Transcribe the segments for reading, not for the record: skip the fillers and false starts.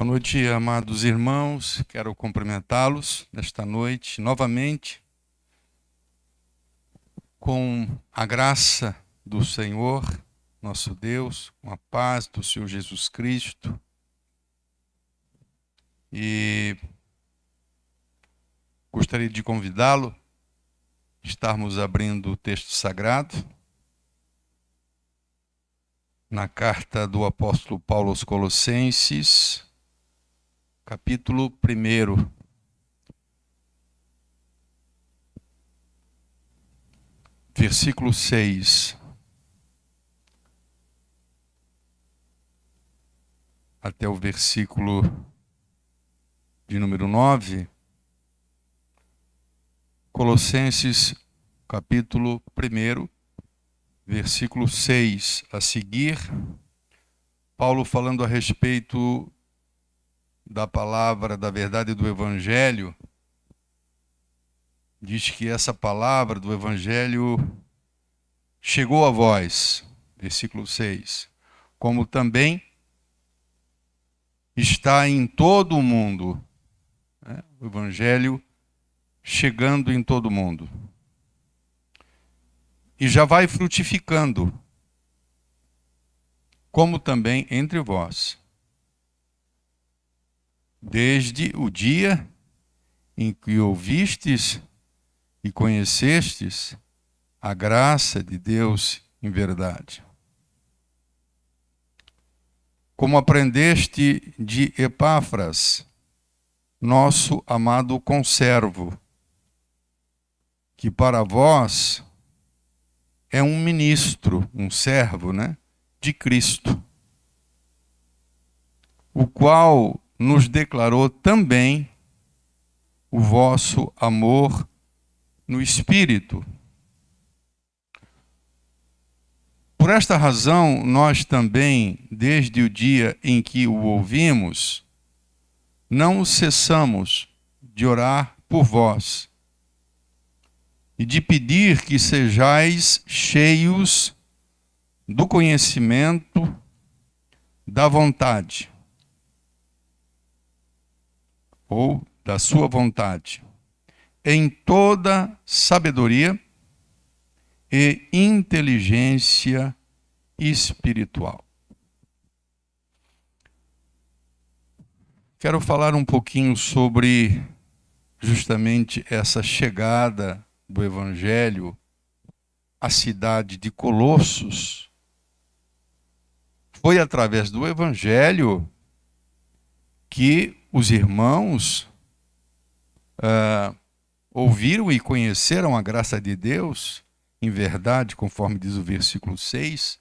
Boa noite, amados irmãos. Quero cumprimentá-los nesta noite novamente com a graça do Senhor, nosso Deus, com a paz do Senhor Jesus Cristo. E gostaria de convidá-lo a estarmos abrindo o texto sagrado na carta do apóstolo Paulo aos Colossenses, capítulo 1. Versículo 6 até o versículo de número 9. Colossenses, capítulo 1, versículo 6. A seguir, Paulo falando a respeito da palavra, da verdade do Evangelho, diz que essa palavra do Evangelho chegou a vós, versículo 6, como também está em todo o mundo, né? O Evangelho chegando em todo o mundo. E já vai frutificando, como também entre vós, desde o dia em que ouvistes e conhecestes a graça de Deus em verdade. Como aprendeste de Epáfras, nosso amado conservo, que para vós é um ministro, um servo, de Cristo, o qual nos declarou também o vosso amor no Espírito. Por esta razão, nós também, desde o dia em que o ouvimos, não cessamos de orar por vós e de pedir que sejais cheios do conhecimento da vontade, ou da sua vontade, em toda sabedoria e inteligência espiritual. Quero falar um pouquinho sobre justamente essa chegada do Evangelho à cidade de Colossos. Foi através do Evangelho que os irmãos ouviram e conheceram a graça de Deus em verdade, conforme diz o versículo 6.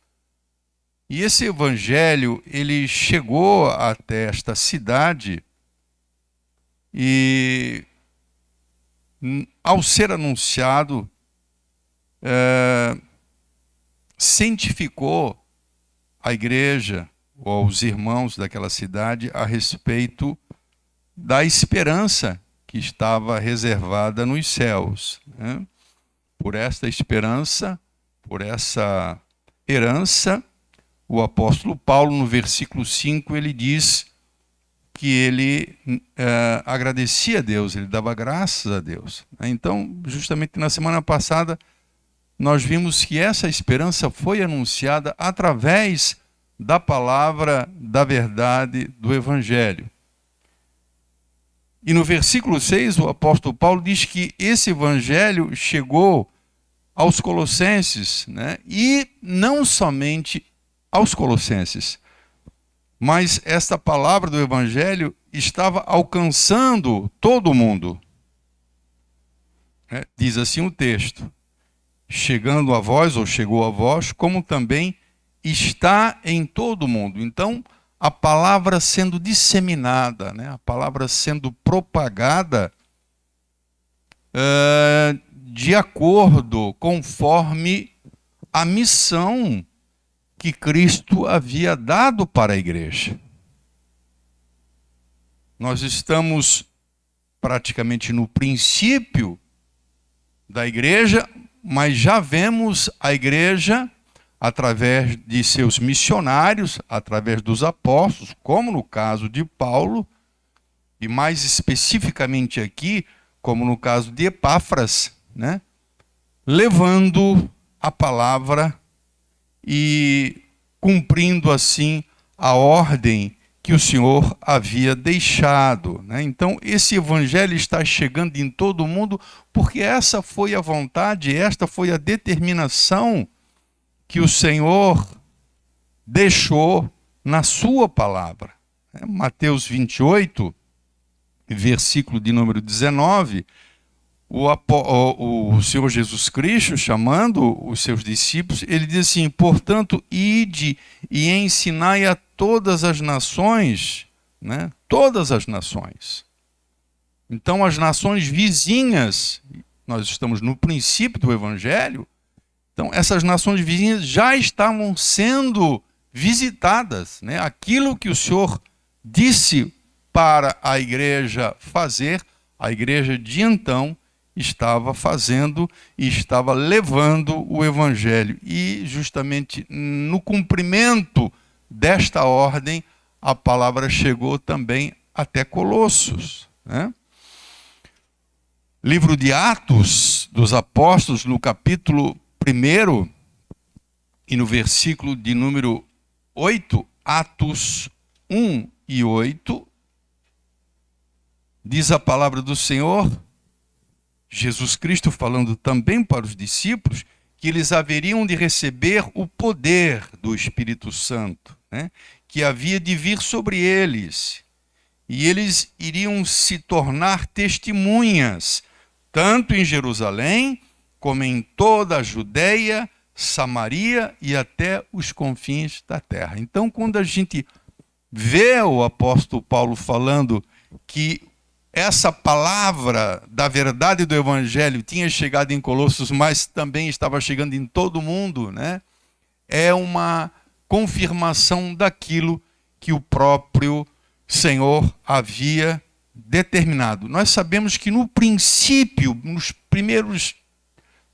E esse Evangelho, ele chegou até esta cidade e, ao ser anunciado, cientificou a igreja ou aos irmãos daquela cidade a respeito da esperança que estava reservada nos céus, né? Por esta esperança, por essa herança, o apóstolo Paulo, no versículo 5, ele diz que ele agradecia a Deus, ele dava graças a Deus. Então, justamente na semana passada, nós vimos que essa esperança foi anunciada através da palavra da verdade do Evangelho. E no versículo 6, o apóstolo Paulo diz que esse Evangelho chegou aos Colossenses, e não somente aos Colossenses, mas esta palavra do Evangelho estava alcançando todo o mundo. Diz assim o texto: chegando a vós, ou chegou a vós, como também está em todo o mundo. Então, a palavra sendo disseminada, a palavra sendo propagada de acordo, conforme a missão que Cristo havia dado para a igreja. Nós estamos praticamente no princípio da igreja, mas já vemos a igreja através de seus missionários, através dos apóstolos, como no caso de Paulo, e mais especificamente aqui, como no caso de Epáfras, né? Levando a palavra e cumprindo assim a ordem que o Senhor havia deixado, né? Então, esse evangelho está chegando em todo o mundo, porque essa foi a vontade, esta foi a determinação que o Senhor deixou na sua palavra. Mateus 28, versículo de número 19, o Senhor Jesus Cristo, chamando os seus discípulos, ele diz assim: portanto, ide e ensinai a todas as nações, né? Todas as nações. Então, as nações vizinhas, nós estamos no princípio do Evangelho, então essas nações vizinhas já estavam sendo visitadas, né? Aquilo que o Senhor disse para a igreja fazer, a igreja de então estava fazendo e estava levando o Evangelho. E justamente no cumprimento desta ordem, a palavra chegou também até Colossos, né? Livro de Atos dos Apóstolos, no capítulo 1 e no versículo de número 8, Atos 1 e 8, diz a palavra do Senhor, Jesus Cristo falando também para os discípulos, que eles haveriam de receber o poder do Espírito Santo, né? Que havia de vir sobre eles. E eles iriam se tornar testemunhas, tanto em Jerusalém, como em toda a Judeia, Samaria e até os confins da terra. Então, quando a gente vê o apóstolo Paulo falando que essa palavra da verdade do Evangelho tinha chegado em Colossos, mas também estava chegando em todo o mundo, né? É uma confirmação daquilo que o próprio Senhor havia determinado. Nós sabemos que no princípio, nos primeiros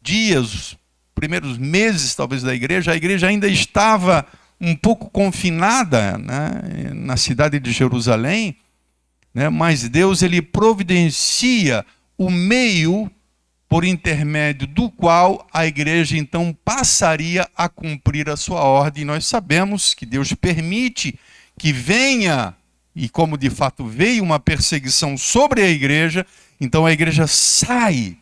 dias, os primeiros meses talvez da igreja, a igreja ainda estava um pouco confinada, né, na cidade de Jerusalém, né, mas Deus ele providencia o meio por intermédio do qual a igreja então passaria a cumprir a sua ordem. E nós sabemos que Deus permite que venha, e como de fato veio, uma perseguição sobre a igreja. Então a igreja sai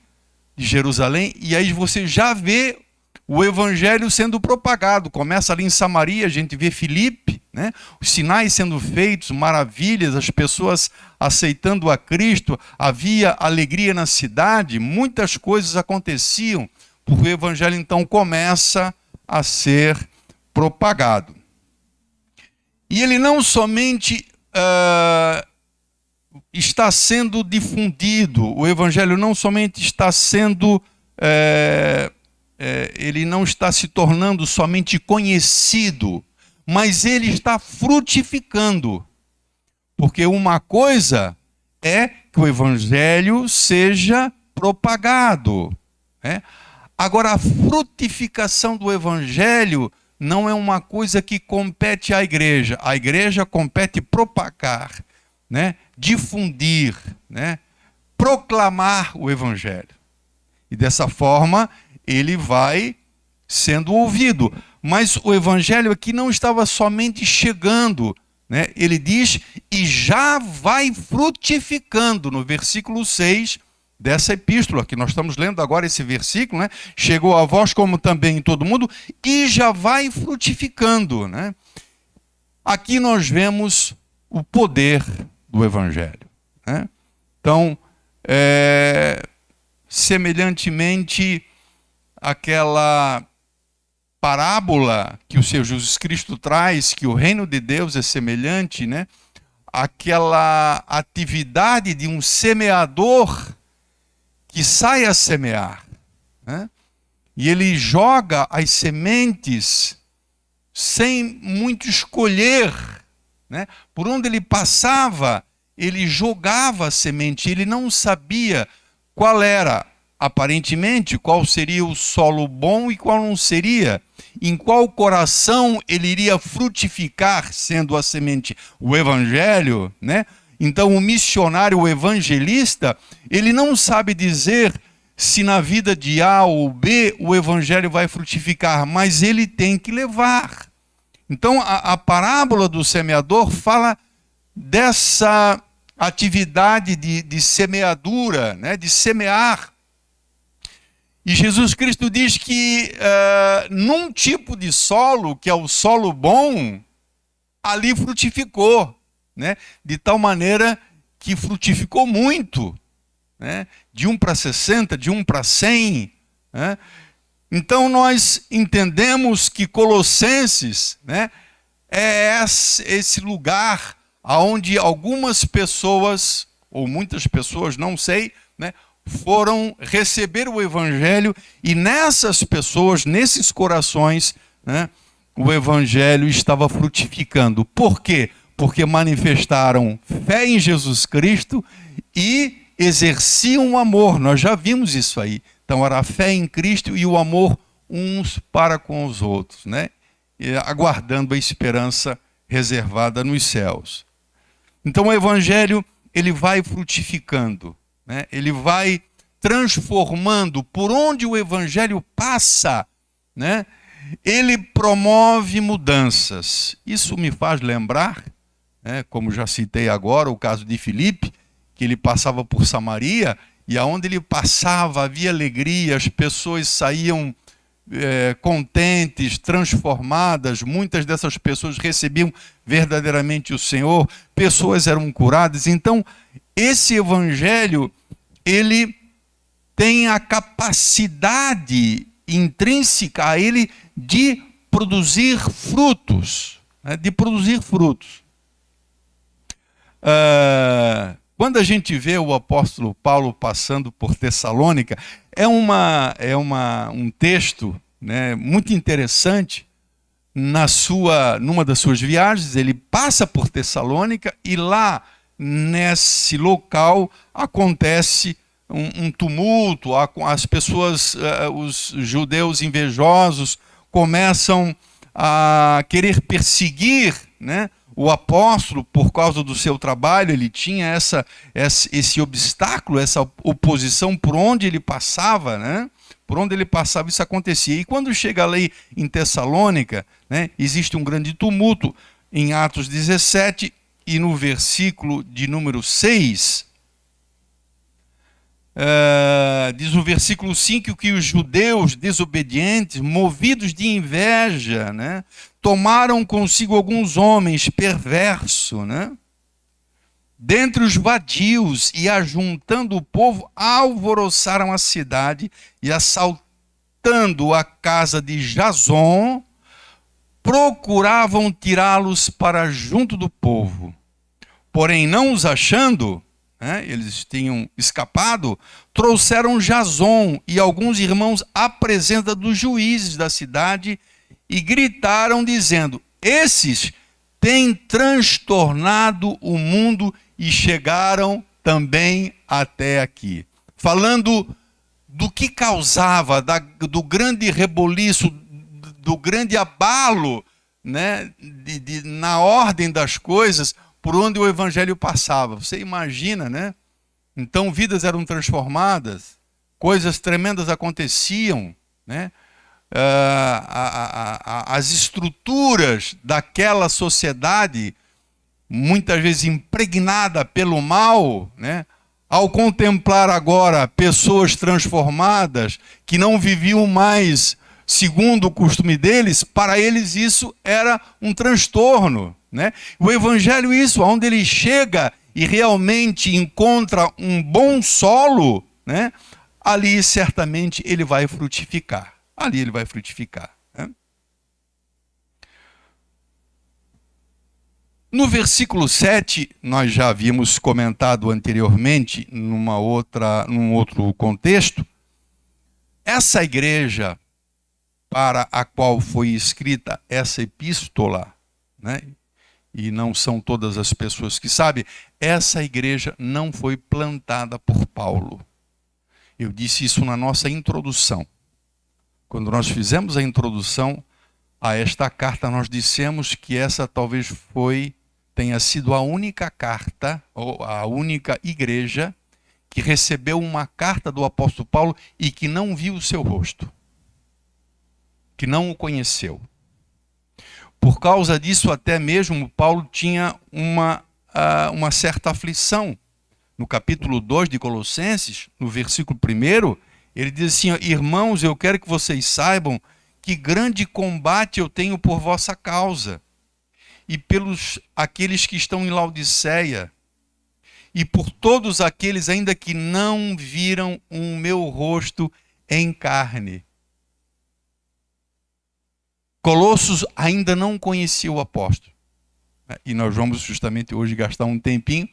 de Jerusalém e aí você já vê o evangelho sendo propagado. Começa ali em Samaria, a gente vê Filipe, né? Os sinais sendo feitos, maravilhas, as pessoas aceitando a Cristo, havia alegria na cidade, muitas coisas aconteciam, porque o evangelho então começa a ser propagado. E ele não somente está sendo difundido, o evangelho não somente está sendo ele não está se tornando somente conhecido, mas ele está frutificando. Porque uma coisa é que o evangelho seja propagado, né? Agora, a frutificação do evangelho não é uma coisa que compete à igreja. A igreja compete propagar, né? Difundir, né? Proclamar o evangelho. E dessa forma ele vai sendo ouvido. Mas o evangelho aqui não estava somente chegando, né? Ele diz, e já vai frutificando, no versículo 6 dessa epístola, que nós estamos lendo agora esse versículo, né? Chegou a vós como também em todo mundo, e já vai frutificando, né? Aqui nós vemos o poder do evangelho, né? Então, semelhantemente aquela parábola que o Senhor Jesus Cristo traz, que o reino de Deus é semelhante, né? Aquela atividade de um semeador que sai a semear, né? E ele joga as sementes sem muito escolher, né? Por onde ele passava, ele jogava a semente, ele não sabia qual era, aparentemente, qual seria o solo bom e qual não seria. em qual coração ele iria frutificar, sendo a semente o evangelho, né? Então o missionário, o evangelista, ele não sabe dizer se na vida de A ou B o evangelho vai frutificar, mas ele tem que levar. Então a parábola do semeador fala dessa atividade de semeadura, né? De semear. E Jesus Cristo diz que num tipo de solo, que é o solo bom, ali frutificou, né? De tal maneira que frutificou muito, né? De 1 para 60, de 1 para 100. Né? Então nós entendemos que Colossenses, né, é esse lugar onde algumas pessoas, ou muitas pessoas, não sei, né, foram receber o evangelho, e nessas pessoas, nesses corações, né, o evangelho estava frutificando. Por quê? Porque manifestaram fé em Jesus Cristo e exerciam o amor. Nós já vimos isso aí. Então era a fé em Cristo e o amor uns para com os outros, né? E aguardando a esperança reservada nos céus. Então o evangelho, ele vai frutificando, né? Ele vai transformando. Por onde o evangelho passa, né? Ele promove mudanças. Isso me faz lembrar, né, como já citei agora, o caso de Filipe, que ele passava por Samaria, e aonde ele passava havia alegria, as pessoas saíam contentes, transformadas. Muitas dessas pessoas recebiam verdadeiramente o Senhor, pessoas eram curadas. Então, esse evangelho, ele tem a capacidade intrínseca a ele de produzir frutos, né? De produzir frutos. Quando a gente vê o apóstolo Paulo passando por Tessalônica, um texto, né, muito interessante. Numa das suas viagens, ele passa por Tessalônica e lá, nesse local, acontece um tumulto. As pessoas, os judeus invejosos, começam a querer perseguir, né, o apóstolo por causa do seu trabalho. Ele tinha esse obstáculo, essa oposição por onde ele passava, né? Por onde ele passava isso acontecia. E quando chega ali em Tessalônica, né, existe um grande tumulto. Em Atos 17 e no versículo de número 6, diz o versículo 5 que os judeus desobedientes, movidos de inveja, né, tomaram consigo alguns homens perversos, né, dentre os vadios, e ajuntando o povo, alvoroçaram a cidade e, assaltando a casa de Jason, procuravam tirá-los para junto do povo. Porém, não os achando, né, eles tinham escapado, trouxeram Jason e alguns irmãos à presença dos juízes da cidade e gritaram dizendo: esses têm transtornado o mundo e chegaram também até aqui. Falando do que causava, do grande reboliço, do grande abalo, né, na ordem das coisas, por onde o evangelho passava. Você imagina, né? Então vidas eram transformadas, coisas tremendas aconteciam, né? As estruturas daquela sociedade, muitas vezes impregnada pelo mal, né? Ao contemplar agora pessoas transformadas, que não viviam mais segundo o costume deles, para eles isso era um transtorno, né? O evangelho, isso, onde ele chega e realmente encontra um bom solo, né? Ali certamente ele vai frutificar. Ali ele vai frutificar, né? No versículo 7, nós já havíamos comentado anteriormente, num outro contexto, essa igreja para a qual foi escrita essa epístola, né? E não são todas as pessoas que sabem, essa igreja não foi plantada por Paulo. Eu disse isso na nossa introdução. Quando nós fizemos a introdução, a esta carta, nós dissemos que essa talvez tenha sido a única carta, ou a única igreja, que recebeu uma carta do apóstolo Paulo e que não viu o seu rosto, que não o conheceu. Por causa disso, até mesmo Paulo tinha uma certa aflição. No capítulo 2 de Colossenses, no versículo 1, ele diz assim: irmãos, eu quero que vocês saibam que grande combate eu tenho por vossa causa, e pelos aqueles que estão em Laodiceia, e por todos aqueles ainda que não viram o meu rosto em carne. Colossos ainda não conhecia o apóstolo. E nós vamos justamente hoje gastar um tempinho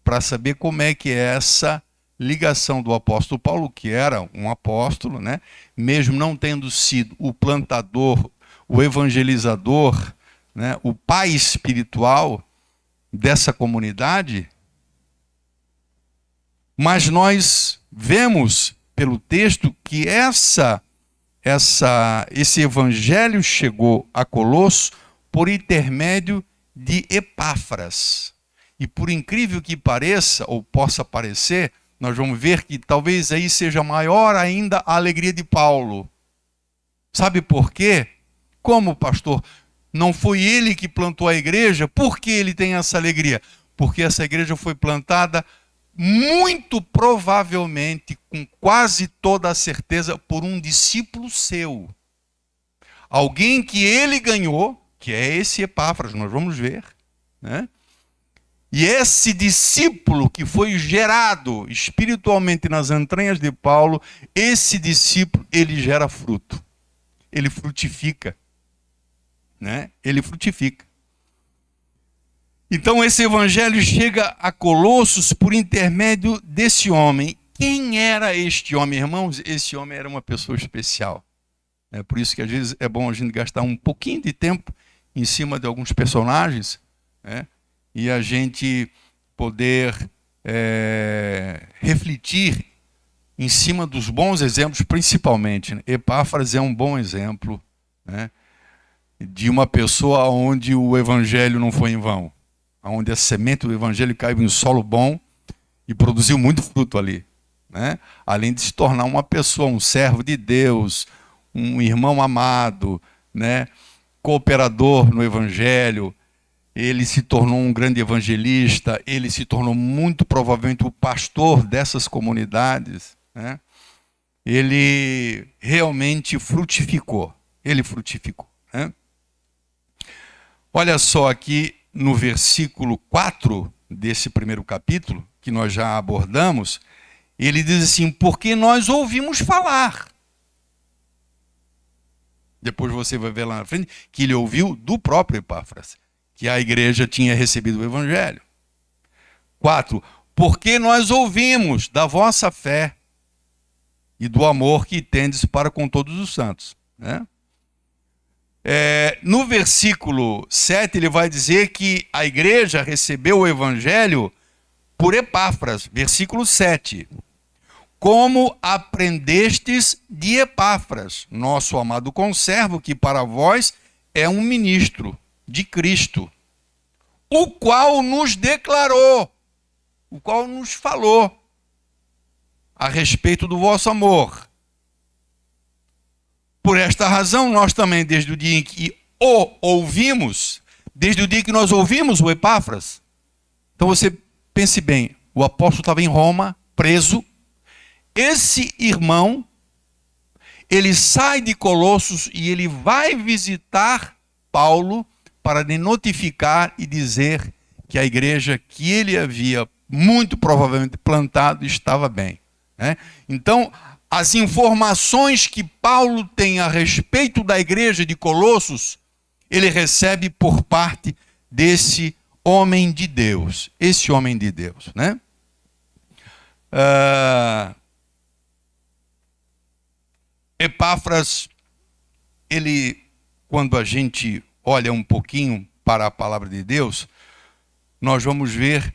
para saber como é que é essa ligação do apóstolo Paulo, que era um apóstolo, né? Mesmo não tendo sido o plantador, o evangelizador, né? O pai espiritual dessa comunidade, mas nós vemos pelo texto que esse evangelho chegou a Colossos por intermédio de Epáfras. E por incrível que pareça, ou possa parecer, nós vamos ver que talvez aí seja maior ainda a alegria de Paulo. Sabe por quê? Como, pastor? Não foi ele que plantou a igreja? Por que ele tem essa alegria? Porque essa igreja foi plantada muito provavelmente, com quase toda a certeza, por um discípulo seu. Alguém que ele ganhou, que é esse Epáfras, nós vamos ver, né? E esse discípulo que foi gerado espiritualmente nas entranhas de Paulo, esse discípulo, ele gera fruto. Ele frutifica, né? Ele frutifica. Então esse evangelho chega a Colossos por intermédio desse homem. Quem era este homem, irmãos? Esse homem era uma pessoa especial. É por isso que às vezes é bom a gente gastar um pouquinho de tempo em cima de alguns personagens, né? E a gente poder refletir em cima dos bons exemplos, principalmente, né? Epáfras é um bom exemplo, né? De uma pessoa onde o evangelho não foi em vão, onde a semente do evangelho caiu em solo bom e produziu muito fruto ali, né? Além de se tornar uma pessoa, um servo de Deus, um irmão amado, né? Cooperador no evangelho. Ele se tornou um grande evangelista, ele se tornou muito provavelmente o pastor dessas comunidades, né? Ele realmente frutificou, né? Olha só aqui no versículo 4 desse primeiro capítulo, que nós já abordamos, ele diz assim: porque nós ouvimos falar. Depois você vai ver lá na frente que ele ouviu do próprio Epáfras que a igreja tinha recebido o evangelho. 4. Porque nós ouvimos da vossa fé e do amor que tendes para com todos os santos, né? No versículo 7, ele vai dizer que a igreja recebeu o evangelho por Epáfras. Versículo 7. Como aprendestes de Epáfras, nosso amado conservo, que para vós é um ministro de Cristo, o qual nos declarou, o qual nos falou a respeito do vosso amor. Por esta razão, nós também, desde o dia em que o ouvimos, desde o dia que nós ouvimos o Epáfras, então você pense bem, o apóstolo estava em Roma, preso. Esse irmão, ele sai de Colossos e ele vai visitar Paulo para lhe notificar e dizer que a igreja que ele havia muito provavelmente plantado estava bem, né? Então, as informações que Paulo tem a respeito da igreja de Colossos, ele recebe por parte desse homem de Deus, esse homem de Deus, né? Epáfras, ele, quando a gente olha um pouquinho para a palavra de Deus, nós vamos ver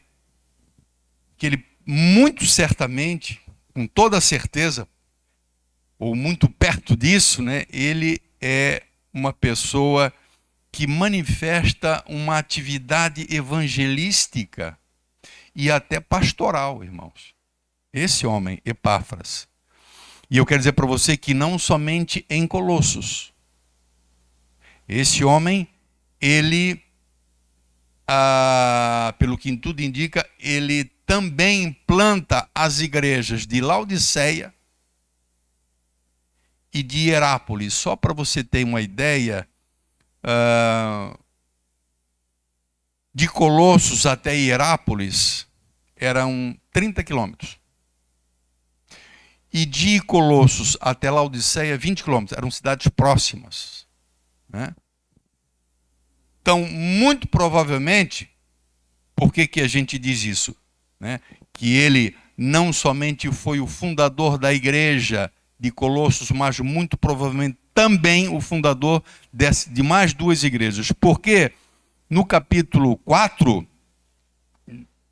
que ele, muito certamente, com toda certeza, ou muito perto disso, né, ele é uma pessoa que manifesta uma atividade evangelística e até pastoral, irmãos. Esse homem, Epáfras. E eu quero dizer para você que não somente em Colossos. Esse homem, ele, pelo que tudo indica, ele também planta as igrejas de Laodiceia e de Hierápolis. Só para você ter uma ideia, de Colossos até Hierápolis eram 30 quilômetros. E de Colossos até Laodiceia, 20 quilômetros. Eram cidades próximas, né? Então, muito provavelmente, por que a gente diz isso? Né? Que ele não somente foi o fundador da igreja de Colossos, mas muito provavelmente também o fundador de mais duas igrejas. Porque no capítulo 4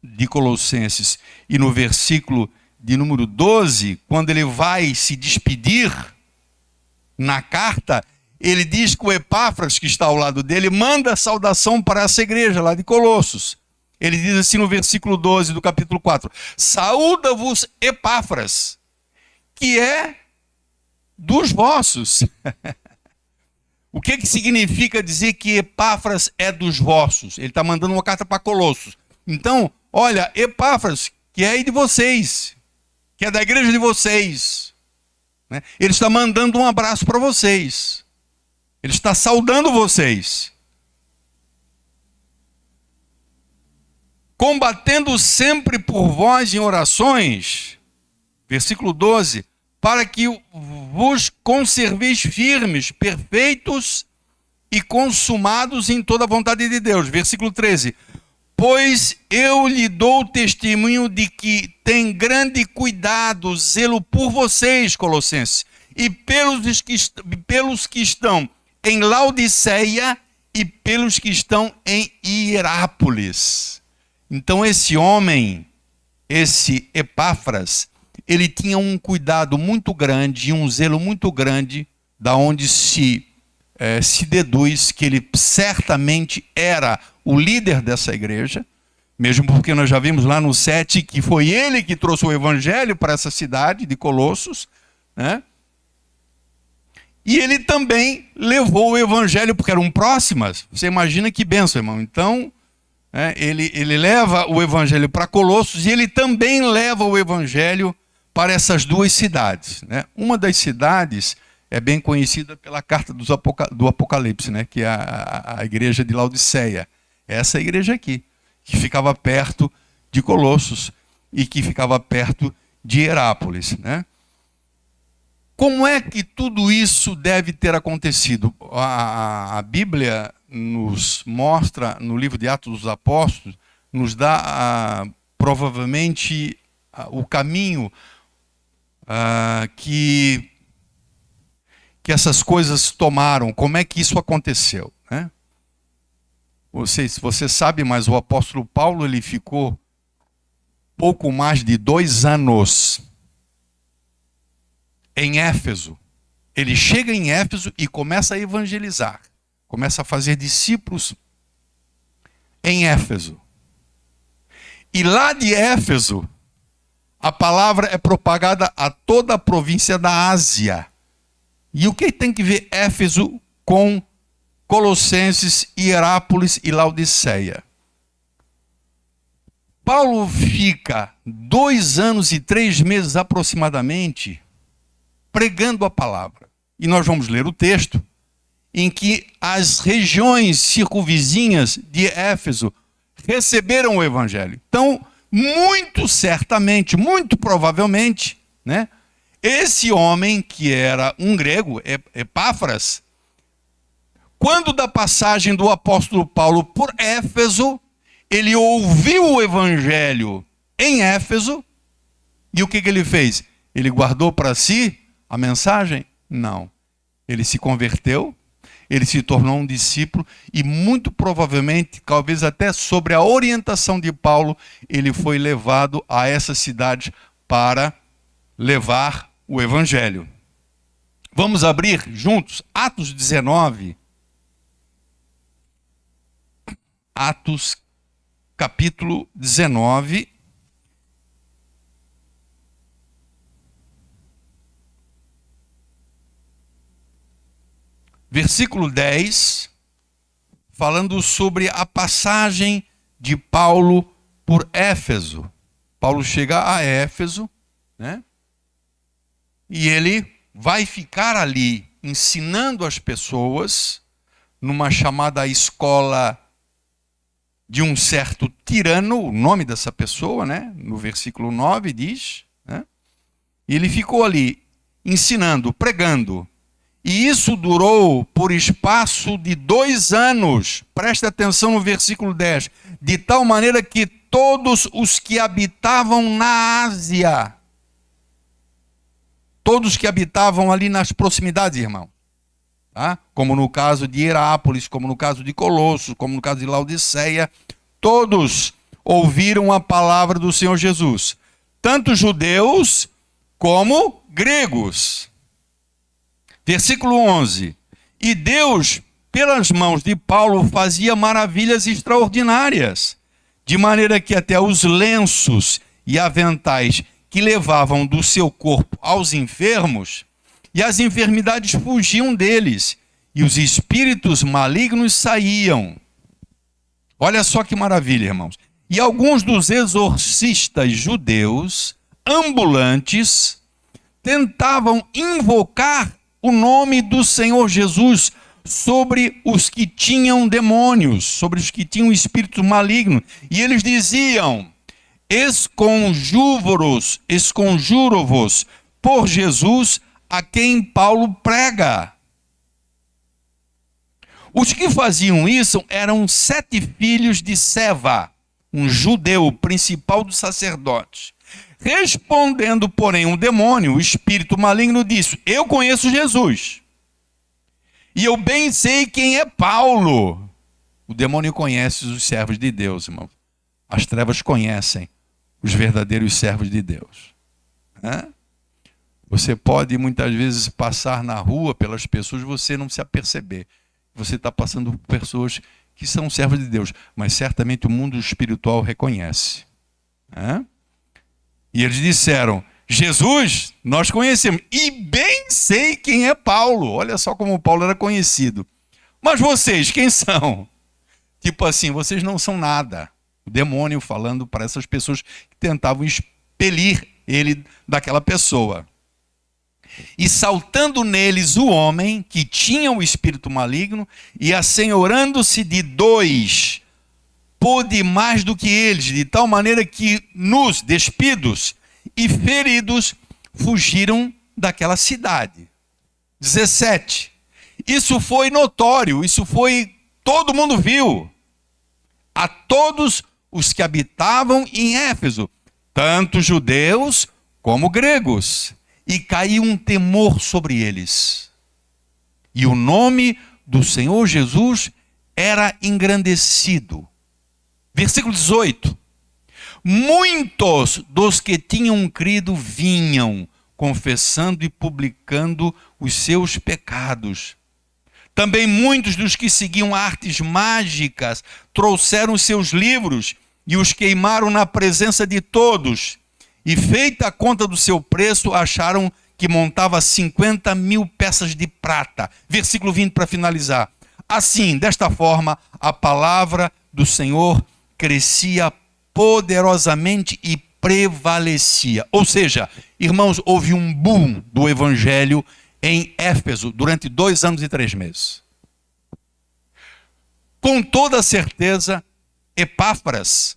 de Colossenses e no versículo de número 12, quando ele vai se despedir na carta, ele diz que o Epáfras, que está ao lado dele, manda saudação para essa igreja lá de Colossos. Ele diz assim no versículo 12 do capítulo 4: saúda-vos Epáfras, que é dos vossos. O que significa dizer que Epáfras é dos vossos? Ele está mandando uma carta para Colossos. Então, olha, Epáfras, que é aí de vocês, que é da igreja de vocês, né? Ele está mandando um abraço para vocês. Ele está saudando vocês. Combatendo sempre por vós em orações, versículo 12, para que vos conserveis firmes, perfeitos e consumados em toda a vontade de Deus. Versículo 13, pois eu lhe dou testemunho de que tem grande cuidado, zelo por vocês, Colossenses, e pelos que estão em Laodiceia e pelos que estão em Hierápolis. Então esse homem, esse Epáfras, ele tinha um cuidado muito grande e um zelo muito grande, da onde se deduz que ele certamente era o líder dessa igreja, mesmo porque nós já vimos lá no 7 que foi ele que trouxe o evangelho para essa cidade de Colossos, né? E ele também levou o evangelho, porque eram próximas. Você imagina que bênção, irmão. Então, ele leva o evangelho para Colossos e ele também leva o evangelho para essas duas cidades, né? Uma das cidades é bem conhecida pela carta do Apocalipse, né? Que é a igreja de Laodiceia. Essa igreja aqui, que ficava perto de Colossos e que ficava perto de Hierápolis, né? Como é que tudo isso deve ter acontecido? A Bíblia nos mostra, no livro de Atos dos Apóstolos, nos dá provavelmente o caminho que essas coisas tomaram, como é que isso aconteceu, né? Você sabe, mas o apóstolo Paulo, ele ficou pouco mais de 2 anos em Éfeso. Ele chega em Éfeso e começa a evangelizar, começa a fazer discípulos em Éfeso. E lá de Éfeso, a palavra é propagada a toda a província da Ásia. E o que tem que ver Éfeso com Colossenses, Hierápolis e Laodiceia? Paulo fica 2 anos e 3 meses aproximadamente pregando a palavra. E nós vamos ler o texto em que as regiões circunvizinhas de Éfeso receberam o evangelho. Então, muito certamente, muito provavelmente, né, esse homem que era um grego, Epáfras, quando da passagem do apóstolo Paulo por Éfeso, ele ouviu o evangelho em Éfeso, e o que ele fez? Ele guardou para si a mensagem? Não. Ele se converteu, ele se tornou um discípulo e muito provavelmente, talvez até sobre a orientação de Paulo, ele foi levado a essa cidade para levar o evangelho. Vamos abrir juntos Atos 19. Atos capítulo 19. Versículo 10, falando sobre a passagem de Paulo por Éfeso. Paulo chega a Éfeso, né? E ele vai ficar ali ensinando as pessoas numa chamada escola de um certo tirano, o nome dessa pessoa, né? No versículo 9 diz, né? E ele ficou ali ensinando, pregando. E isso durou por espaço de 2 anos. Presta atenção no versículo 10. De tal maneira que todos os que habitavam na Ásia, todos que habitavam ali nas proximidades, irmão, tá? Como no caso de Herápolis, como no caso de Colossos, como no caso de Laodiceia, todos ouviram a palavra do Senhor Jesus, tanto judeus como gregos. Versículo 11. E Deus, pelas mãos de Paulo, fazia maravilhas extraordinárias, de maneira que até os lenços e aventais que levavam do seu corpo aos enfermos, e as enfermidades fugiam deles, e os espíritos malignos saíam. Olha só que maravilha, irmãos. E alguns dos exorcistas judeus, ambulantes, tentavam invocar o nome do Senhor Jesus sobre os que tinham demônios, sobre os que tinham espírito maligno. E eles diziam: esconjuro-vos por Jesus, a quem Paulo prega. Os que faziam isso eram 7 filhos de Seva, um judeu principal dos sacerdotes. Respondendo, porém, um demônio, o espírito maligno, disse: eu conheço Jesus, e eu bem sei quem é Paulo. O demônio conhece os servos de Deus, irmão. As trevas conhecem os verdadeiros servos de Deus. Você pode muitas vezes passar na rua pelas pessoas e você não se aperceber. Você está passando por pessoas que são servos de Deus, mas certamente o mundo espiritual reconhece. E eles disseram: Jesus, nós conhecemos, e bem sei quem é Paulo. Olha só como Paulo era conhecido. Mas vocês, quem são? Tipo assim, vocês não são nada. O demônio falando para essas pessoas que tentavam expelir ele daquela pessoa. E saltando neles o homem que tinha o espírito maligno, e assenhorando-se de 2, pôde mais do que eles, de tal maneira que nus, despidos e feridos, fugiram daquela cidade. 17. Isso foi notório, todo mundo viu, a todos os que habitavam em Éfeso, tanto judeus como gregos, e caiu um temor sobre eles. E o nome do Senhor Jesus era engrandecido. Versículo 18. Muitos dos que tinham crido vinham, confessando e publicando os seus pecados. Também muitos dos que seguiam artes mágicas trouxeram seus livros e os queimaram na presença de todos. E feita a conta do seu preço, acharam que montava 50.000 peças de prata. Versículo 20 para finalizar. Assim, desta forma, a palavra do Senhor crescia poderosamente e prevalecia. Ou seja, irmãos, houve um boom do evangelho em Éfeso durante 2 anos e 3 meses. Com toda certeza, Epáfras,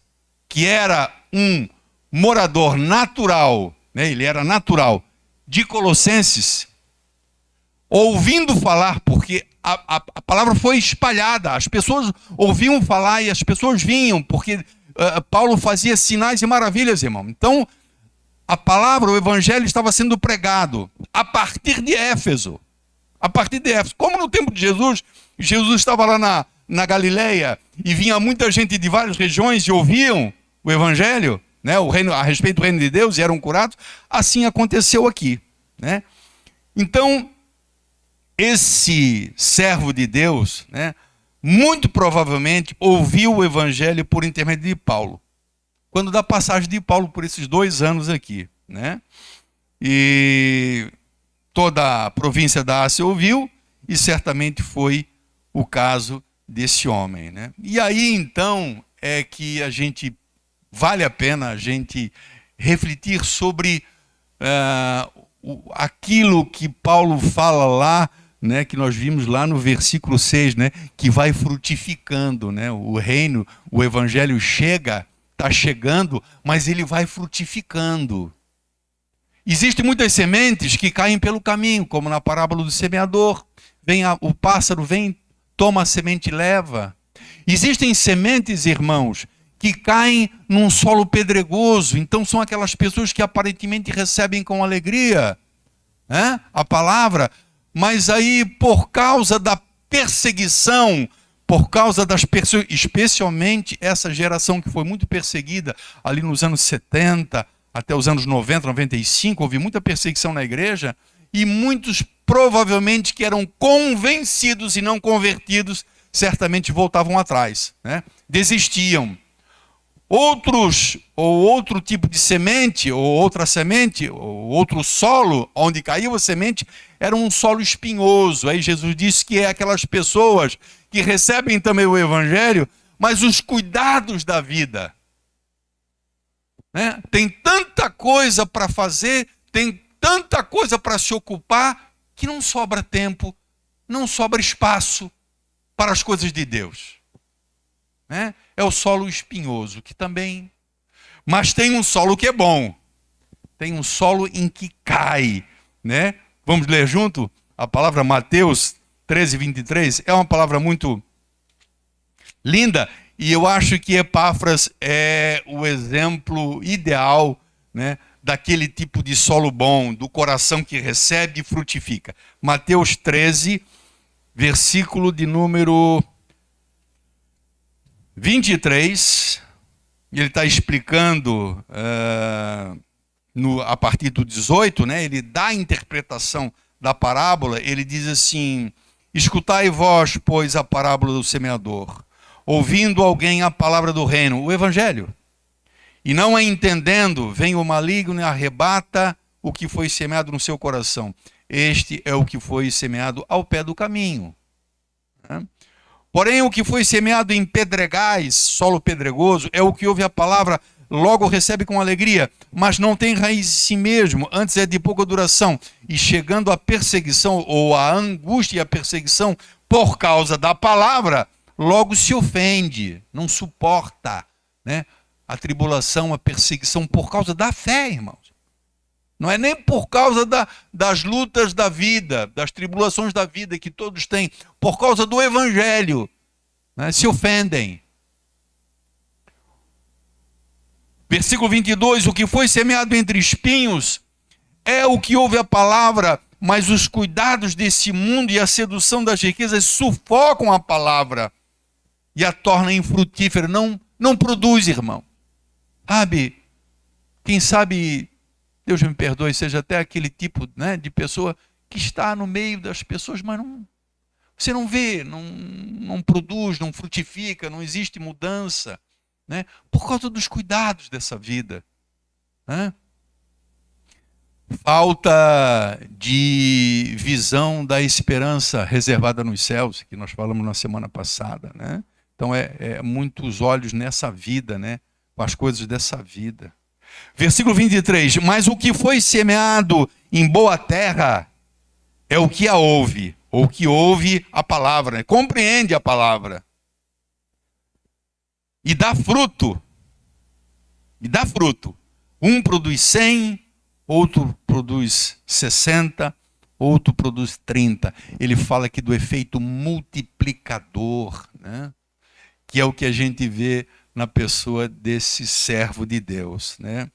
que era um morador natural, né, ele era natural, de Colossenses, ouvindo falar, porque a palavra foi espalhada, as pessoas ouviam falar e as pessoas vinham, porque Paulo fazia sinais e maravilhas, irmão. Então, a palavra, o evangelho estava sendo pregado a partir de Éfeso. A partir de Éfeso. Como no tempo de Jesus, Jesus estava lá na Galileia e vinha muita gente de várias regiões e ouviam o evangelho, né, a respeito do reino de Deus, e eram curados. Assim aconteceu aqui, né? Então, esse servo de Deus, né, muito provavelmente ouviu o evangelho por intermédio de Paulo, quando da passagem de Paulo por esses 2 anos aqui, né? E toda a província da Ásia ouviu, e certamente foi o caso desse homem, né? E aí então é que vale a pena a gente refletir sobre aquilo que Paulo fala lá, né, que nós vimos lá no versículo 6, né, que vai frutificando, né? O reino, o evangelho está chegando, mas ele vai frutificando. Existem muitas sementes que caem pelo caminho, como na parábola do semeador. O pássaro vem, toma a semente e leva. Existem sementes, irmãos, que caem num solo pedregoso. Então são aquelas pessoas que aparentemente recebem com alegria, né, a palavra, mas aí por causa da perseguição, por causa das pessoas, especialmente essa geração que foi muito perseguida ali nos anos 70, até os anos 90, 95, houve muita perseguição na igreja, e muitos provavelmente que eram convencidos e não convertidos, certamente voltavam atrás, né? Desistiam. Outros, ou outro tipo de semente, ou outra semente, ou outro solo, onde caiu a semente, era um solo espinhoso. Aí Jesus disse que é aquelas pessoas que recebem também o evangelho, mas os cuidados da vida, né? Tem tanta coisa para fazer, tem tanta coisa para se ocupar, que não sobra tempo, não sobra espaço para as coisas de Deus, né? É o solo espinhoso, que também... Mas tem um solo que é bom. Tem um solo em que cai, né? Vamos ler junto? A palavra Mateus 13, 23 é uma palavra muito linda, e eu acho que Epáfras é o exemplo ideal, né, daquele tipo de solo bom, do coração que recebe e frutifica. Mateus 13, versículo de número 23, ele está explicando a partir do 18, né, ele dá a interpretação da parábola. Ele diz assim: escutai vós, pois, a parábola do semeador, ouvindo alguém a palavra do reino, o evangelho, e não a entendendo, vem o maligno e arrebata o que foi semeado no seu coração. Este é o que foi semeado ao pé do caminho, né? Porém, o que foi semeado em pedregais, solo pedregoso, é o que ouve a palavra, logo recebe com alegria, mas não tem raiz em si mesmo, antes é de pouca duração, e chegando à perseguição, ou à angústia e à perseguição, por causa da palavra, logo se ofende, não suporta, né, a tribulação, a perseguição, por causa da fé, irmãos. Não é nem por causa das lutas da vida, das tribulações da vida que todos têm, por causa do evangelho, né, se ofendem. Versículo 22, o que foi semeado entre espinhos é o que ouve a palavra, mas os cuidados desse mundo e a sedução das riquezas sufocam a palavra e a tornam infrutífera. Não produz, irmão. Sabe, quem sabe, Deus me perdoe, seja até aquele tipo, né, de pessoa que está no meio das pessoas, mas você não vê, não produz, não frutifica, não existe mudança, né, por causa dos cuidados dessa vida, né? Falta de visão da esperança reservada nos céus, que nós falamos na semana passada, né? Então muitos olhos nessa vida, né, com as coisas dessa vida. Versículo 23, mas o que foi semeado em boa terra é o que a ouve, ou que ouve a palavra, né? Compreende a palavra, e dá fruto, um produz 100, outro produz 60, outro produz 30, ele fala aqui do efeito multiplicador, né? Que é o que a gente vê na pessoa desse servo de Deus, né?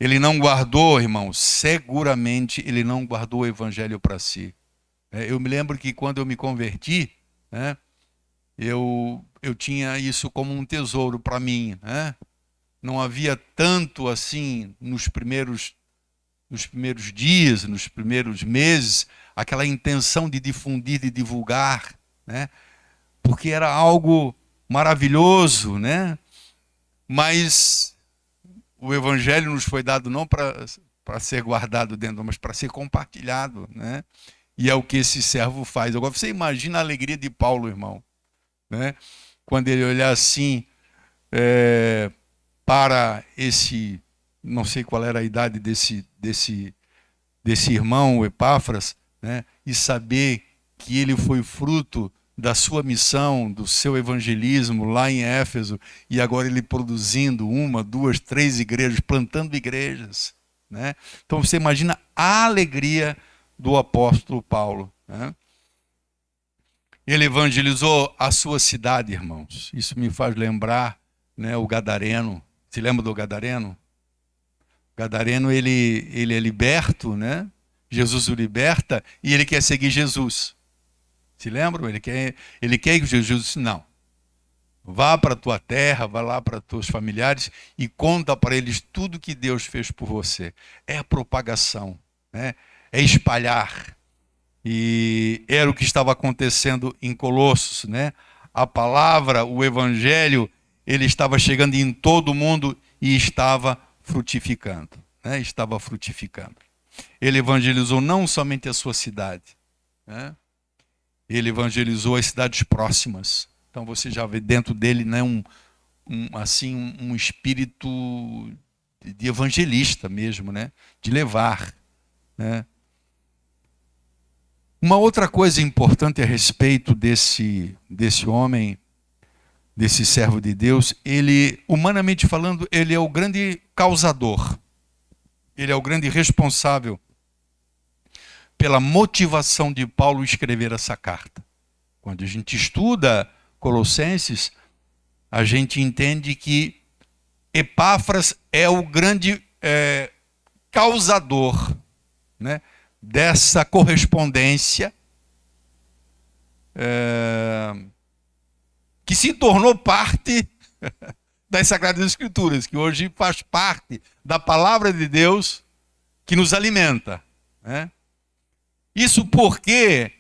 Ele não guardou, irmãos, seguramente ele não guardou o evangelho para si. Eu me lembro que quando eu me converti, né, eu tinha isso como um tesouro para mim, né? Não havia tanto assim nos primeiros nos primeiros dias, nos primeiros meses, aquela intenção de difundir, de divulgar, né? Porque era algo maravilhoso, né? Mas o evangelho nos foi dado não para ser guardado dentro, mas para ser compartilhado, né? E é o que esse servo faz. Agora você imagina a alegria de Paulo, irmão, né? Quando ele olhar assim para esse, não sei qual era a idade desse irmão, o Epáfras, né? E saber que ele foi fruto da sua missão, do seu evangelismo lá em Éfeso, e agora ele produzindo 1, 2, 3 igrejas, plantando igrejas, né? Então você imagina a alegria do apóstolo Paulo, né? Ele evangelizou a sua cidade, irmãos. Isso me faz lembrar, né, o Gadareno. Se lembra do Gadareno? O Gadareno, ele é liberto, né? Jesus o liberta e ele quer seguir Jesus. Se lembram? Ele quer que Jesus disse, não. Vá para a tua terra, vá lá para os teus familiares e conta para eles tudo que Deus fez por você. É a propagação, né? É espalhar. E era o que estava acontecendo em Colossos, né? A palavra, o evangelho, ele estava chegando em todo o mundo e estava frutificando, né? Estava frutificando. Ele evangelizou não somente a sua cidade, né? Ele evangelizou as cidades próximas. Então você já vê dentro dele, né, um espírito de evangelista mesmo, né? De levar, né? Uma outra coisa importante a respeito desse homem, desse servo de Deus, ele, humanamente falando, ele é o grande causador. Ele é o grande responsável pela motivação de Paulo escrever essa carta. Quando a gente estuda Colossenses, a gente entende que Epáfras é o grande causador, né, dessa correspondência que se tornou parte das Sagradas Escrituras, que hoje faz parte da palavra de Deus que nos alimenta, né? Isso porque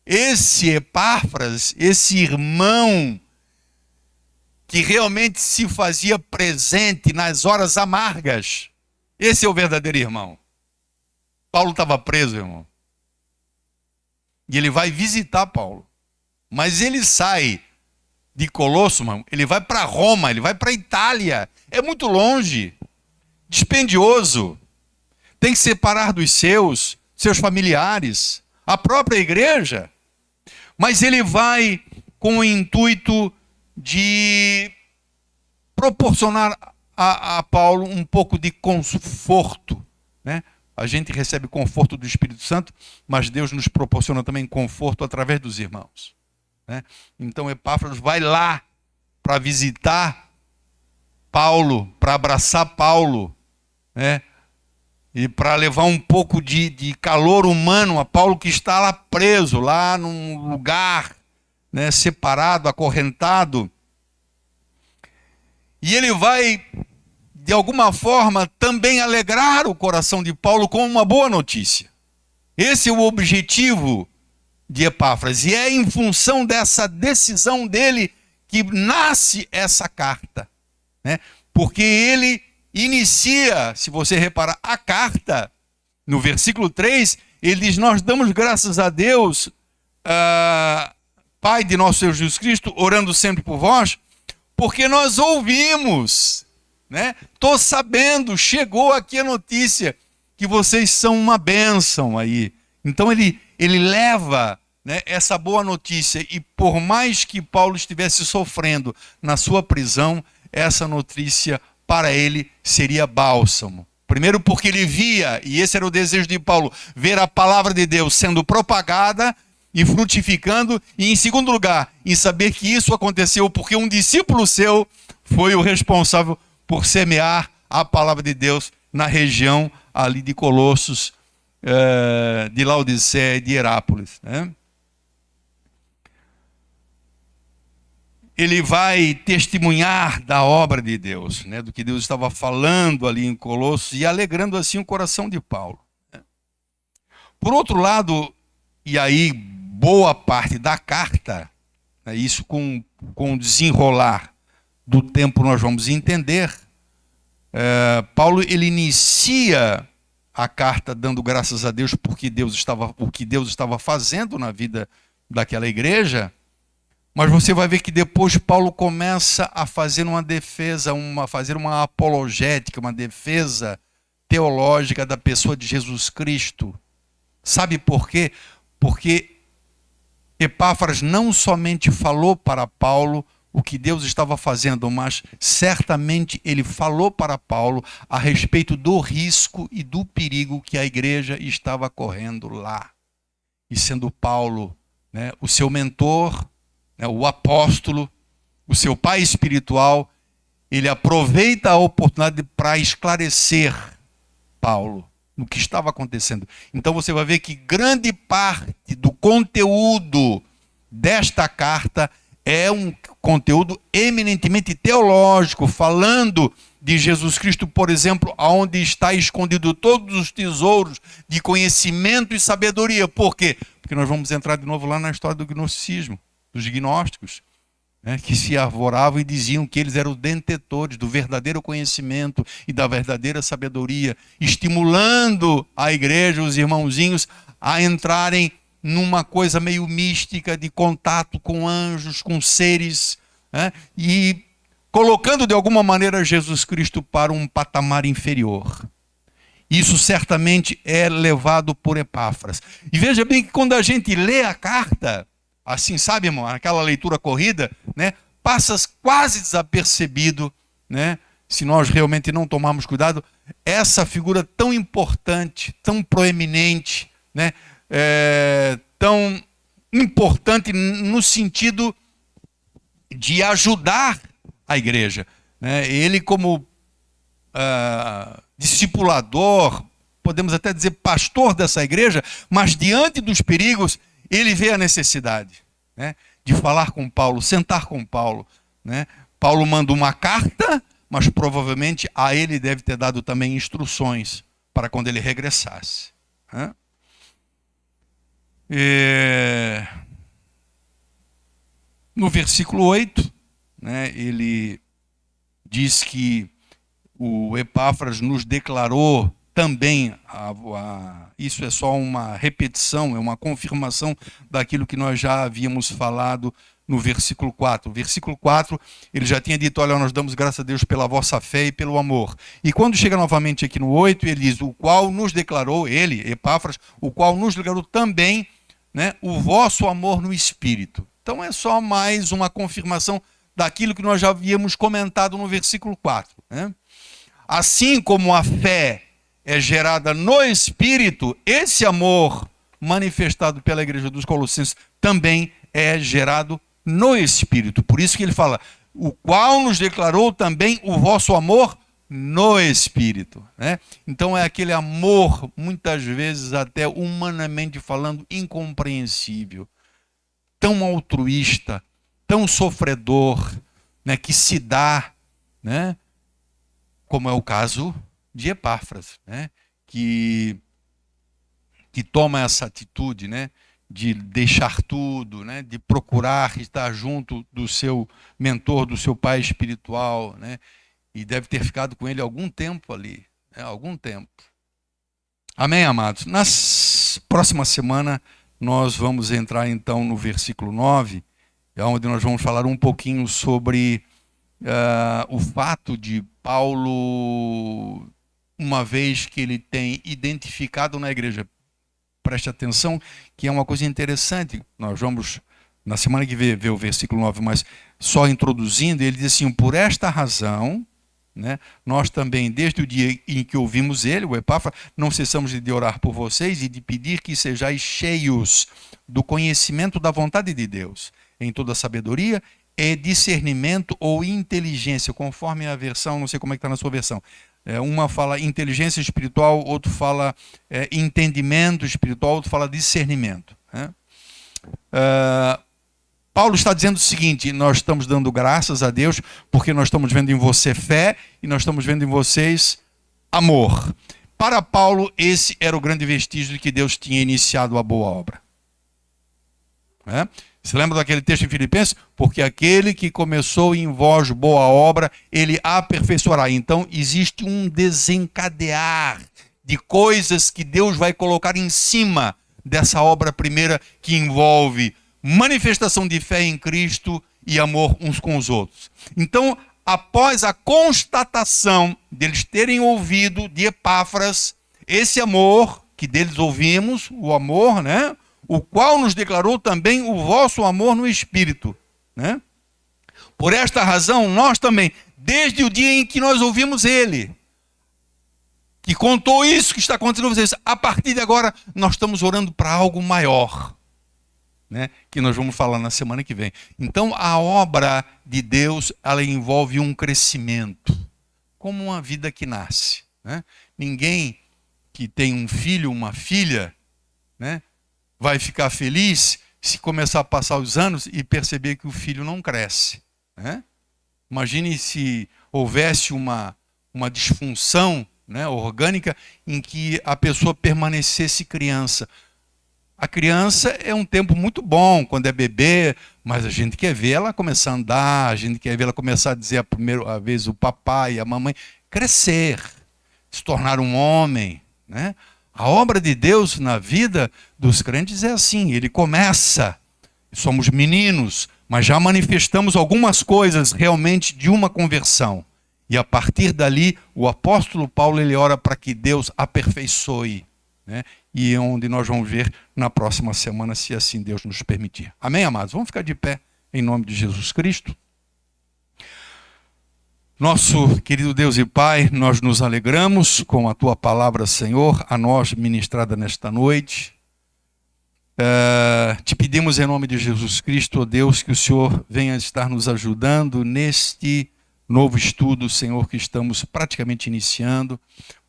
esse Epáfras, esse irmão que realmente se fazia presente nas horas amargas, esse é o verdadeiro irmão. Paulo estava preso, irmão. E ele vai visitar Paulo. Mas ele sai de Colosso, irmão, ele vai para Roma, ele vai para Itália. É muito longe, dispendioso. Tem que separar dos seus familiares, a própria igreja. Mas ele vai com o intuito de proporcionar a Paulo um pouco de conforto, né? A gente recebe conforto do Espírito Santo, mas Deus nos proporciona também conforto através dos irmãos, né? Então Epáfras vai lá para visitar Paulo, para abraçar Paulo, né? E para levar um pouco de calor humano a Paulo, que está lá preso, lá num lugar, né, separado, acorrentado. E ele vai, de alguma forma, também alegrar o coração de Paulo com uma boa notícia. Esse é o objetivo de Epáfras. E é em função dessa decisão dele que nasce essa carta, né? Porque ele inicia, se você reparar, a carta, no versículo 3, ele diz, nós damos graças a Deus, Pai de nosso Senhor Jesus Cristo, orando sempre por vós, porque nós ouvimos, né? Estou sabendo, chegou aqui a notícia que vocês são uma bênção aí. Então ele leva, né, essa boa notícia, e por mais que Paulo estivesse sofrendo na sua prisão, essa notícia para ele seria bálsamo. Primeiro porque ele via, e esse era o desejo de Paulo, ver a palavra de Deus sendo propagada e frutificando, e em segundo lugar, em saber que isso aconteceu porque um discípulo seu foi o responsável por semear a palavra de Deus na região ali de Colossos, de Laodiceia e de Herápolis, né? ele vai testemunhar da obra de Deus, né, do que Deus estava falando ali em Colossos e alegrando assim o coração de Paulo. Por outro lado, e aí boa parte da carta, né, isso com o desenrolar do tempo nós vamos entender, Paulo ele inicia a carta dando graças a Deus porque o que Deus estava fazendo na vida daquela igreja, mas você vai ver que depois Paulo começa a fazer uma defesa, fazer uma apologética, uma defesa teológica da pessoa de Jesus Cristo. Sabe por quê? Porque Epáfras não somente falou para Paulo o que Deus estava fazendo, mas certamente ele falou para Paulo a respeito do risco e do perigo que a igreja estava correndo lá. E sendo Paulo, né, o seu mentor, né, o apóstolo, o seu pai espiritual, ele aproveita a oportunidade para esclarecer Paulo no que estava acontecendo. Então você vai ver que grande parte do conteúdo desta carta é um conteúdo eminentemente teológico, falando de Jesus Cristo, por exemplo, aonde está escondido todos os tesouros de conhecimento e sabedoria. Por quê? Porque nós vamos entrar de novo lá na história do gnosticismo, dos gnósticos, né, que se arvoravam e diziam que eles eram os detentores do verdadeiro conhecimento e da verdadeira sabedoria, estimulando a igreja, os irmãozinhos, a entrarem numa coisa meio mística de contato com anjos, com seres, né, e colocando de alguma maneira Jesus Cristo para um patamar inferior. Isso certamente é levado por Epáfras. E veja bem que quando a gente lê a carta, assim, sabe, irmão, aquela leitura corrida, né, passa quase desapercebido, né, se nós realmente não tomarmos cuidado, essa figura tão importante, tão proeminente, né, tão importante no sentido de ajudar a igreja, né? Ele como discipulador, podemos até dizer pastor dessa igreja, mas diante dos perigos, ele vê a necessidade, né, de falar com Paulo, sentar com Paulo, né? Paulo manda uma carta, mas provavelmente a ele deve ter dado também instruções para quando ele regressasse, né? No versículo 8, né, ele diz que o Epáfras nos declarou também, isso é só uma repetição, é uma confirmação daquilo que nós já havíamos falado no versículo 4. O versículo 4, ele já tinha dito, olha, nós damos graças a Deus pela vossa fé e pelo amor. E quando chega novamente aqui no 8, ele diz, o qual nos declarou, ele, Epáfras, o qual nos declarou também, né, o vosso amor no Espírito. Então é só mais uma confirmação daquilo que nós já havíamos comentado no versículo 4. Né? Assim como a fé é gerada no Espírito, esse amor manifestado pela igreja dos Colossenses também é gerado no Espírito. Por isso que ele fala, o qual nos declarou também o vosso amor no Espírito. Né? Então é aquele amor, muitas vezes até humanamente falando, incompreensível, tão altruísta, tão sofredor, né, que se dá, né, como é o caso de Epáfras, né, que toma essa atitude, né, de deixar tudo, né, de procurar estar junto do seu mentor, do seu pai espiritual, né, e deve ter ficado com ele algum tempo ali, né, algum tempo. Amém, amados? Na próxima semana nós vamos entrar então no versículo 9, onde nós vamos falar um pouquinho sobre o fato de Paulo, uma vez que ele tem identificado na igreja, preste atenção, que é uma coisa interessante, nós vamos, na semana que vem, ver o versículo 9, mas só introduzindo, ele diz assim, por esta razão, né, nós também, desde o dia em que ouvimos ele, o Epáfras, não cessamos de orar por vocês e de pedir que sejais cheios do conhecimento da vontade de Deus, em toda sabedoria e discernimento ou inteligência, conforme a versão, não sei como é que está na sua versão. Uma fala inteligência espiritual, outro fala entendimento espiritual, outro fala discernimento. Né? Paulo está dizendo o seguinte: nós estamos dando graças a Deus porque nós estamos vendo em você fé e nós estamos vendo em vocês amor. Para Paulo, esse era o grande vestígio de que Deus tinha iniciado a boa obra. Você lembra daquele texto em Filipenses? Porque aquele que começou em vós boa obra, ele aperfeiçoará. Então, existe um desencadear de coisas que Deus vai colocar em cima dessa obra primeira, que envolve manifestação de fé em Cristo e amor uns com os outros. Então, após a constatação deles terem ouvido de Epáfras esse amor que deles ouvimos, o amor, né? O qual nos declarou também o vosso amor no Espírito, né? Por esta razão, nós também, desde o dia em que nós ouvimos ele, que contou isso que está acontecendo com vocês, a partir de agora, nós estamos orando para algo maior, né? Que nós vamos falar na semana que vem. Então, a obra de Deus, ela envolve um crescimento, como uma vida que nasce, né? Ninguém que tem um filho, uma filha, né, vai ficar feliz se começar a passar os anos e perceber que o filho não cresce, né? Imagine se houvesse uma disfunção, né, orgânica, em que a pessoa permanecesse criança. A criança é um tempo muito bom quando é bebê, mas a gente quer ver ela começar a andar, a gente quer ver ela começar a dizer a primeira vez o papai, a mamãe, crescer, se tornar um homem, né? A obra de Deus na vida dos crentes é assim, ele começa, somos meninos, mas já manifestamos algumas coisas realmente de uma conversão. E a partir dali, o apóstolo Paulo, ele ora para que Deus aperfeiçoe, né? E é onde nós vamos ver na próxima semana, se assim Deus nos permitir. Amém, amados? Vamos ficar de pé em nome de Jesus Cristo. Nosso querido Deus e Pai, nós nos alegramos com a Tua palavra, Senhor, a nós ministrada nesta noite. Te pedimos em nome de Jesus Cristo, ó Deus, que o Senhor venha estar nos ajudando neste novo estudo, Senhor, que estamos praticamente iniciando,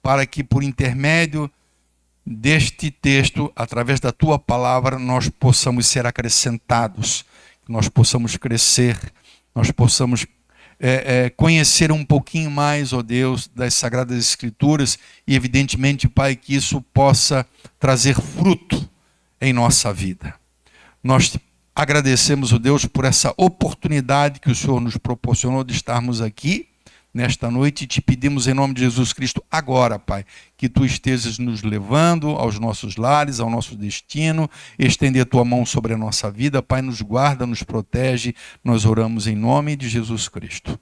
para que por intermédio deste texto, através da Tua palavra, nós possamos ser acrescentados, que nós possamos crescer, nós possamos conhecer um pouquinho mais, ó Deus, das Sagradas Escrituras e, evidentemente, Pai, que isso possa trazer fruto em nossa vida. Nós agradecemos, ó Deus, por essa oportunidade que o Senhor nos proporcionou de estarmos aqui nesta noite e te pedimos em nome de Jesus Cristo agora, Pai, que Tu estejas nos levando aos nossos lares, ao nosso destino, estende a Tua mão sobre a nossa vida, Pai, nos guarda, nos protege, nós oramos em nome de Jesus Cristo.